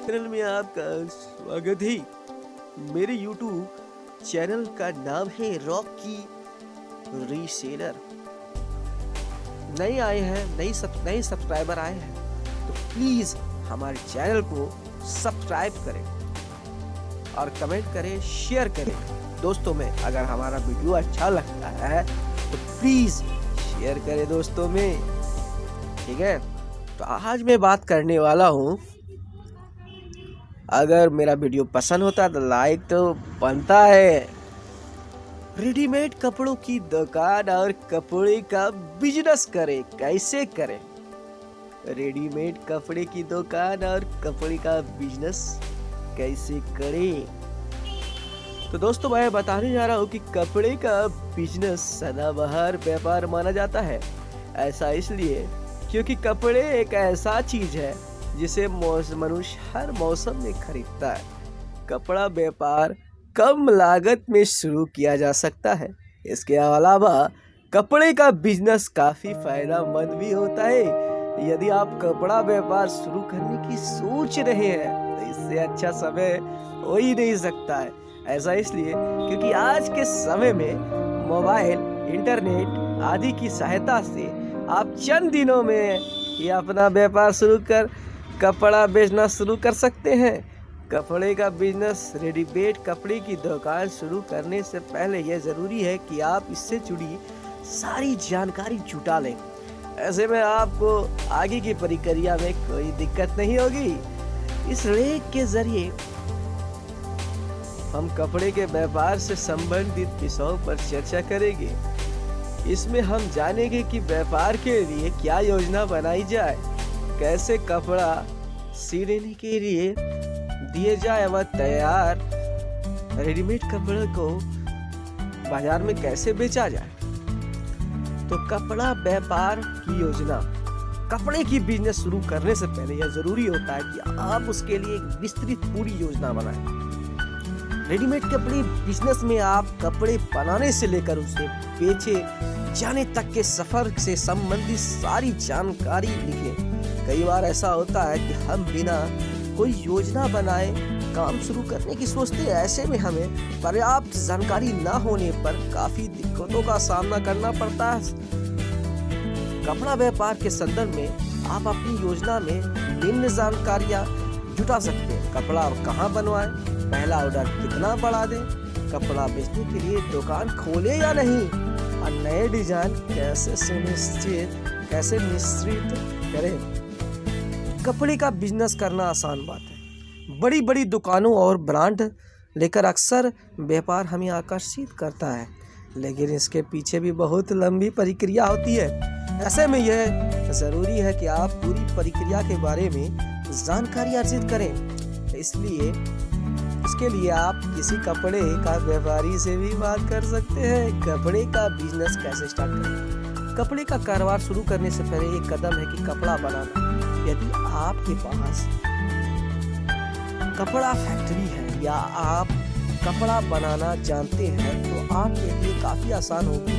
Channel में आपका स्वागत है। मेरे यूट्यूब चैनल का नाम है रॉकी रीसेलर। नए आए हैं, नए सब्सक्राइबर आए हैं, तो प्लीज़ हमारे चैनल को सब्सक्राइब करें और कमेंट करें, शेयर करें दोस्तों में। अगर हमारा वीडियो अच्छा लगता है तो प्लीज़ शेयर करें दोस्तों में, ठीक है। तो आज मैं बात करने वाला हूँ, अगर मेरा वीडियो पसंद होता है तो लाइक तो बनता है। रेडीमेड कपड़ों की दुकान और कपड़े का बिजनेस करें, कैसे करें? रेडीमेड कपड़े की दुकान और कपड़े का बिजनेस कैसे करें? तो दोस्तों मैं बताने जा रहा हूँ कि कपड़े का बिजनेस सदाबहार व्यापार माना जाता है। ऐसा इसलिए क्योंकि कपड़े एक ऐसा चीज है जिसे मनुष्य हर मौसम में खरीदता है। कपड़ा व्यापार कम लागत में शुरू किया जा सकता है। इसके अलावा कपड़े का बिजनेस काफी फायदेमंद भी होता है। यदि आप कपड़ा व्यापार शुरू करने की सोच रहे हैं तो इससे अच्छा समय हो ही नहीं सकता है। ऐसा इसलिए क्योंकि आज के समय में मोबाइल, इंटरनेट आदि की सहायता से आप चंद दिनों में ही अपना व्यापार शुरू कर कपड़ा बेचना शुरू कर सकते हैं। कपड़े का बिजनेस, रेडीमेड कपड़े की दुकान शुरू करने से पहले यह ज़रूरी है कि आप इससे जुड़ी सारी जानकारी जुटा लें। ऐसे में आपको आगे की प्रक्रिया में कोई दिक्कत नहीं होगी। इस लेख के जरिए हम कपड़े के व्यापार से संबंधित विषयों पर चर्चा करेंगे। इसमें हम जानेंगे कि व्यापार के लिए क्या योजना बनाई जाए, कैसे कपड़ा सिलने के लिए दिए जाए व तैयार रेडीमेड कपड़े को बाजार में कैसे बेचा जाए। तो कपड़ा व्यापार की योजना, कपड़े की बिजनेस शुरू करने से पहले यह जरूरी होता है कि आप उसके लिए एक विस्तृत पूरी योजना बनाएं। रेडीमेड कपड़े बिजनेस में आप कपड़े बनाने से लेकर उसे बेचे जाने तक के सफर से संबंधित सारी जानकारी लिखें। कई बार ऐसा होता है कि हम बिना कोई योजना बनाए काम शुरू करने की सोचते हैं। ऐसे में हमें पर्याप्त जानकारी न होने पर काफी दिक्कतों का सामना करना पड़ता है। कपड़ा व्यापार के संदर्भ में आप अपनी योजना में निम्न जानकारियां जुटा सकते हैं। कपड़ा कहाँ बनवाएं, पहला ऑर्डर कितना बढ़ा दें, कपड़ा बेचने के लिए दुकान खोले या नहीं, और नए डिजाइन कैसे निश्चित करें। कपड़े का बिजनेस करना आसान बात है। बड़ी बड़ी दुकानों और ब्रांड लेकर अक्सर व्यापार हमें आकर्षित करता है, लेकिन इसके पीछे भी बहुत लंबी प्रक्रिया होती है। ऐसे में यह ज़रूरी है कि आप पूरी प्रक्रिया के बारे में जानकारी अर्जित करें। इसलिए इसके लिए आप किसी कपड़े का व्यापारी से भी बात कर सकते हैं। कपड़े का बिजनेस कैसे स्टार्ट करें? कपड़े का कारोबार शुरू करने से पहले एक कदम है कि कपड़ा बनाना। यदि आपके पास कपड़ा फैक्ट्री है या आप कपड़ा बनाना जानते हैं तो आपके लिए काफ़ी आसान होगी।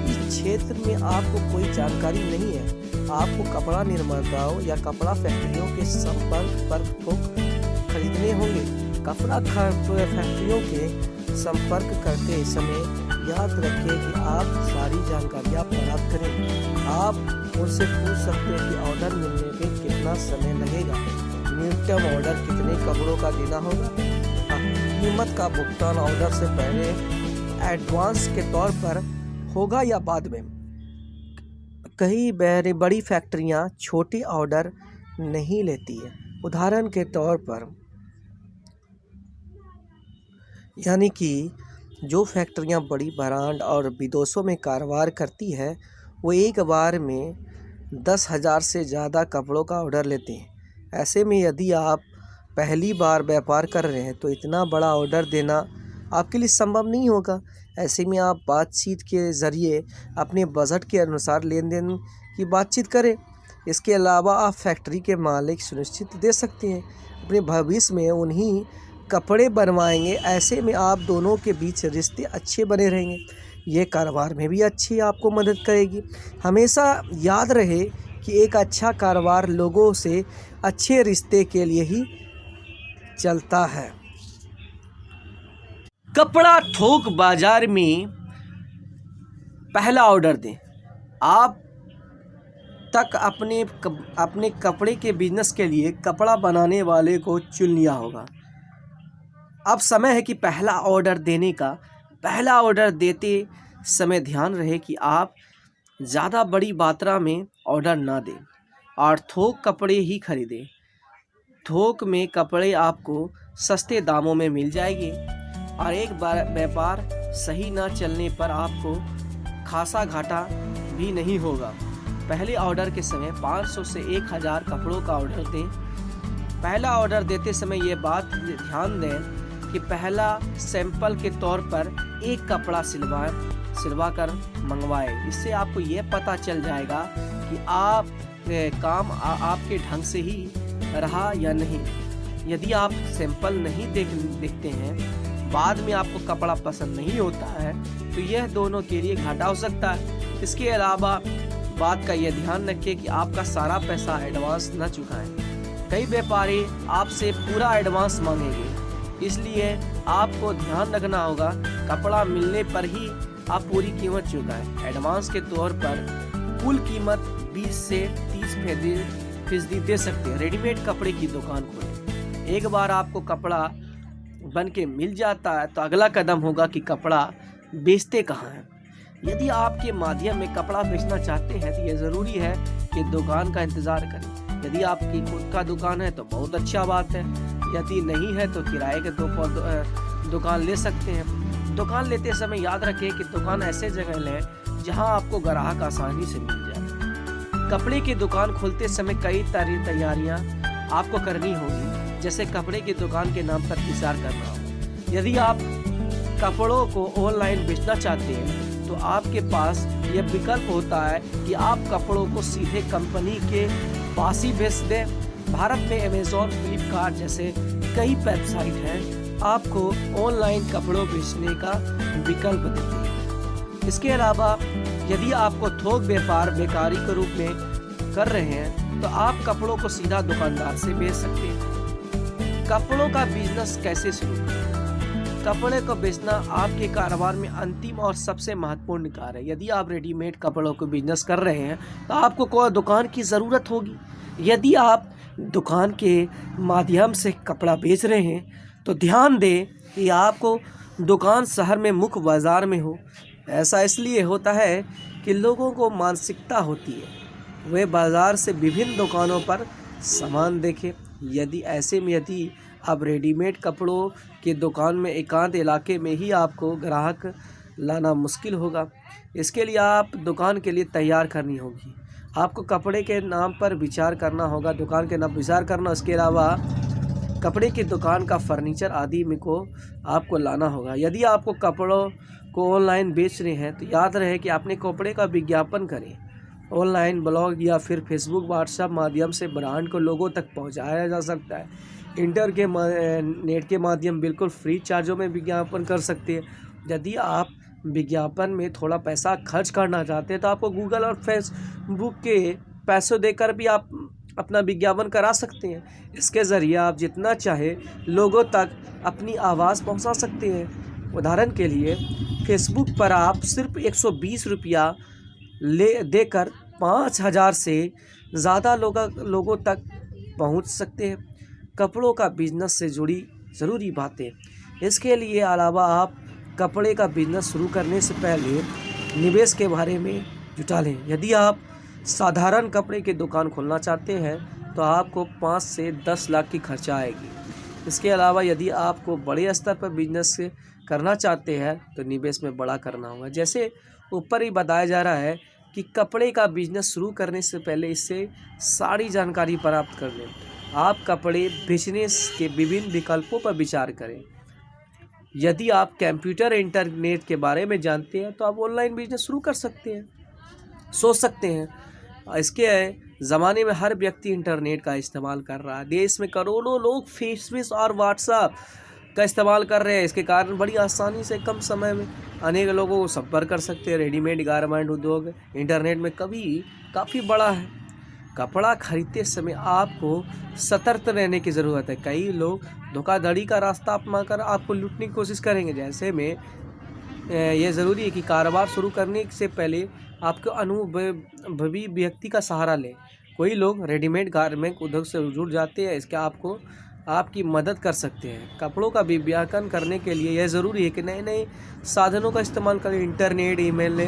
इस क्षेत्र में आपको कोई जानकारी नहीं है, आपको कपड़ा निर्माताओं या कपड़ा फैक्ट्रियों के संपर्क पर थोक खरीदने होंगे। कपड़ा फैक्ट्रियों के संपर्क करते समय याद रखें कि आप सारी जानकारियाँ प्राप्त करें। आप उनसे पूछ सकते हैं कि ऑर्डर मिलने में कितना समय लगेगा, न्यूनतम ऑर्डर कितने कपड़ों का देना होगा, कीमत का भुगतान ऑर्डर से पहले एडवांस के तौर पर होगा या बाद में। कई बड़ी फैक्ट्रियां छोटे ऑर्डर नहीं लेती है। उदाहरण के तौर पर यानी कि जो फैक्ट्रियां बड़ी ब्रांड और विदेशों में कारोबार करती है वो एक बार में 10,000 से ज़्यादा कपड़ों का ऑर्डर लेते हैं। ऐसे में यदि आप पहली बार व्यापार कर रहे हैं तो इतना बड़ा ऑर्डर देना आपके लिए संभव नहीं होगा। ऐसे में आप बातचीत के ज़रिए अपने बजट के अनुसार लेन देन की बातचीत करें। इसके अलावा आप फैक्ट्री के मालिक सुनिश्चित दे सकते हैं अपने भविष्य में उन्हीं कपड़े बनवाएंगे। ऐसे में आप दोनों के बीच रिश्ते अच्छे बने रहेंगे। ये कारोबार में भी अच्छी आपको मदद करेगी। हमेशा याद रहे कि एक अच्छा कारोबार लोगों से अच्छे रिश्ते के लिए ही चलता है। कपड़ा थोक बाजार में पहला ऑर्डर दें। आप तक अपने कपड़े के बिजनेस के लिए कपड़ा बनाने वाले को चुन लिया होगा। अब समय है कि पहला ऑर्डर देने का। पहला ऑर्डर देते समय ध्यान रहे कि आप ज़्यादा बड़ी मात्रा में ऑर्डर ना दें और थोक कपड़े ही खरीदें। थोक में कपड़े आपको सस्ते दामों में मिल जाएंगे और एक बार व्यापार सही ना चलने पर आपको खासा घाटा भी नहीं होगा। पहले ऑर्डर के समय 500 से 1000 कपड़ों का ऑर्डर दें। पहला ऑर्डर देते समय ये बात ध्यान दें कि पहला सैंपल के तौर पर एक कपड़ा सिलवा कर मंगवाएं। इससे आपको ये पता चल जाएगा कि काम आपके ढंग से ही रहा या नहीं। यदि आप सैंपल नहीं देखते हैं, बाद में आपको कपड़ा पसंद नहीं होता है, तो यह दोनों के लिए घाटा हो सकता है। इसके अलावा बात का यह ध्यान रखें कि आपका सारा पैसा एडवांस न चुकाएं। कई व्यापारी आपसे पूरा एडवांस मांगेंगे, इसलिए आपको ध्यान रखना होगा कपड़ा मिलने पर ही आप पूरी कीमत चुकाएं। एडवांस के तौर पर कुल कीमत 20 से 30% दे सकते हैं। रेडीमेड कपड़े की दुकान खोलें। एक बार आपको कपड़ा बन के मिल जाता है तो अगला कदम होगा कि कपड़ा बेचते कहाँ हैं। यदि आपके माध्यम में कपड़ा बेचना चाहते हैं तो यह ज़रूरी है कि दुकान का इंतज़ार करें। यदि आपकी खुद का दुकान है तो बहुत अच्छा बात है, यदि नहीं है तो किराए के दुकान ले सकते हैं। दुकान लेते समय याद रखें कि दुकान ऐसे जगह लें जहां आपको ग्राहक आसानी से मिल जाए। कपड़े की दुकान खोलते समय कई तैयारियां आपको करनी होगी, जैसे कपड़े की दुकान के नाम पर प्रचार करना होगा। यदि आप कपड़ों को ऑनलाइन बेचना चाहते हैं तो आपके पास यह विकल्प होता है कि आप कपड़ों को सीधे कंपनी के पास ही बेच दें। भारत में अमेज़न, फ्लिपकार्ट जैसे कई वेबसाइट हैं आपको ऑनलाइन कपड़ों बेचने का विकल्प देते हैं। इसके अलावा यदि आपको थोक व्यापार बेकारी के रूप में कर रहे हैं तो आप कपड़ों को सीधा दुकानदार से बेच सकते हैं। कपड़ों का बिजनेस कैसे शुरू करें? कपड़े को बेचना आपके कारोबार में अंतिम और सबसे महत्वपूर्ण कार्य है। यदि आप रेडीमेड कपड़ों को बिजनेस कर रहे हैं तो आपको कोई दुकान की ज़रूरत होगी। यदि आप दुकान के माध्यम से कपड़ा बेच रहे हैं तो ध्यान दें कि आपको दुकान शहर में मुख्य बाज़ार में हो। ऐसा इसलिए होता है कि लोगों को मानसिकता होती है वे बाज़ार से विभिन्न दुकानों पर सामान देखें। यदि आप रेडीमेड कपड़ों की दुकान में एकांत इलाके में ही आपको ग्राहक लाना मुश्किल होगा। इसके लिए आप दुकान के लिए तैयार करनी होगी। आपको कपड़े के नाम पर विचार करना होगा, दुकान के नाम विचार करना। इसके अलावा कपड़े की दुकान का फर्नीचर आदि में को आपको लाना होगा। यदि आपको कपड़ों को ऑनलाइन बेच रहे हैं तो याद रहे कि अपने कपड़े का विज्ञापन करें। ऑनलाइन ब्लॉग या फिर फेसबुक, व्हाट्सएप माध्यम से ब्रांड को लोगों तक पहुंचाया जा सकता है। नेट के माध्यम बिल्कुल फ्री चार्जों में विज्ञापन कर सकते हैं। यदि आप विज्ञापन में थोड़ा पैसा खर्च करना चाहते हैं तो आपको गूगल और फेसबुक के पैसों देकर भी आप अपना विज्ञापन करा सकते हैं। इसके ज़रिए आप जितना चाहे लोगों तक अपनी आवाज़ पहुंचा सकते हैं। उदाहरण के लिए फेसबुक पर आप सिर्फ 120 रुपया देकर 5000 से ज़्यादा लोगों तक पहुंच सकते हैं। कपड़ों का बिजनेस से जुड़ी ज़रूरी बातें। इसके लिए अलावा आप कपड़े का बिजनेस शुरू करने से पहले निवेश के बारे में जुटा लें। यदि आप साधारण कपड़े की दुकान खोलना चाहते हैं तो आपको 5 से 10 लाख की खर्चा आएगी। इसके अलावा यदि आपको बड़े स्तर पर बिजनेस करना चाहते हैं तो निवेश में बड़ा करना होगा। जैसे ऊपर ही बताया जा रहा है कि कपड़े का बिजनेस शुरू करने से पहले इससे सारी जानकारी प्राप्त कर लें। आप कपड़े बेचने के विभिन्न विकल्पों पर विचार करें। यदि आप कंप्यूटर इंटरनेट के बारे में जानते हैं तो आप ऑनलाइन बिजनेस शुरू कर सकते हैं, सोच सकते हैं। इसके ज़माने में हर व्यक्ति इंटरनेट का इस्तेमाल कर रहा है। देश में करोड़ों लोग फेसबुक और व्हाट्सएप का इस्तेमाल कर रहे हैं। इसके कारण बड़ी आसानी से कम समय में अनेक लोगों को संपर्क कर सकते हैं। रेडीमेड गारमेंट उद्योग इंटरनेट में काफ़ी बड़ा है। कपड़ा खरीदते समय आपको सतर्क रहने की ज़रूरत है। कई लोग धोखाधड़ी का रास्ता अपनाकर आपको लूटने की कोशिश करेंगे। जैसे में ये ज़रूरी है कि कारोबार शुरू करने से पहले आपको अनुभवी व्यक्ति का सहारा लें। कोई लोग रेडीमेड गारमेंट उद्योग से जुड़ जाते हैं, इसके आपको आपकी मदद कर सकते हैं। कपड़ों का विज्ञापन करने के लिए यह ज़रूरी है कि नए नए साधनों का इस्तेमाल करें। इंटरनेट, ईमेल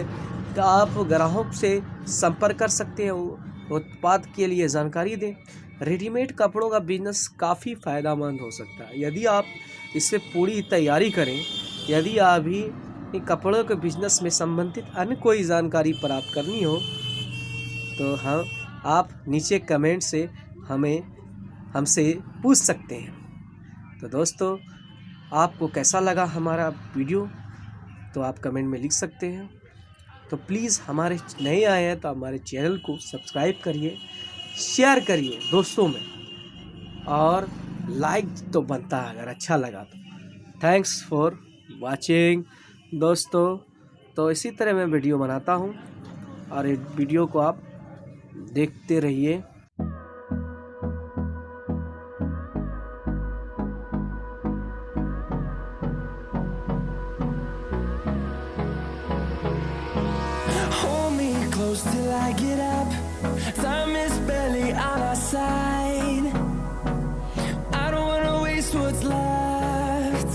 का आप ग्राहक से संपर्क कर सकते हैं, उत्पाद के लिए जानकारी दें। रेडीमेड कपड़ों का बिजनेस काफ़ी फ़ायदेमंद हो सकता है यदि आप इससे पूरी तैयारी करें। यदि अभी कपड़ों के बिजनेस में संबंधित अन्य कोई जानकारी प्राप्त करनी हो तो हाँ, आप नीचे कमेंट से हमसे पूछ सकते हैं। तो दोस्तों, आपको कैसा लगा हमारा वीडियो तो आप कमेंट में लिख सकते हैं। तो प्लीज़ हमारे नए आए हैं तो हमारे चैनल को सब्सक्राइब करिए, शेयर करिए दोस्तों में, और लाइक तो बनता है अगर अच्छा लगा तो। थैंक्स फॉर वाचिंग दोस्तों। तो इसी तरह मैं वीडियो बनाता हूँ और इस वीडियो को आप देखते रहिए। Till I get up, time is barely on our side. I don't wanna waste what's left.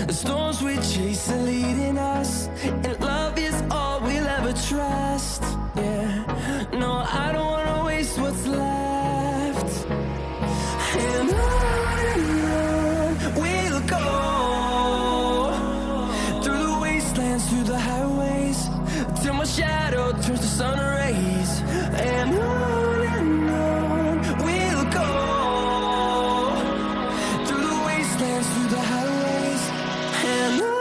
The storms we chase are leading us, and love is all we'll ever trust. Yeah, no, I don't wanna waste what's left. And on we'll go, through the wastelands, through the highways, till my shadow turns to sun rays. And on we'll go, through the wastelands, through the highways. And on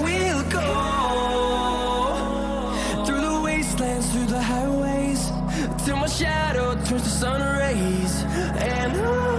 we'll go. Through the highways, till my shadow turns to sun rays. And on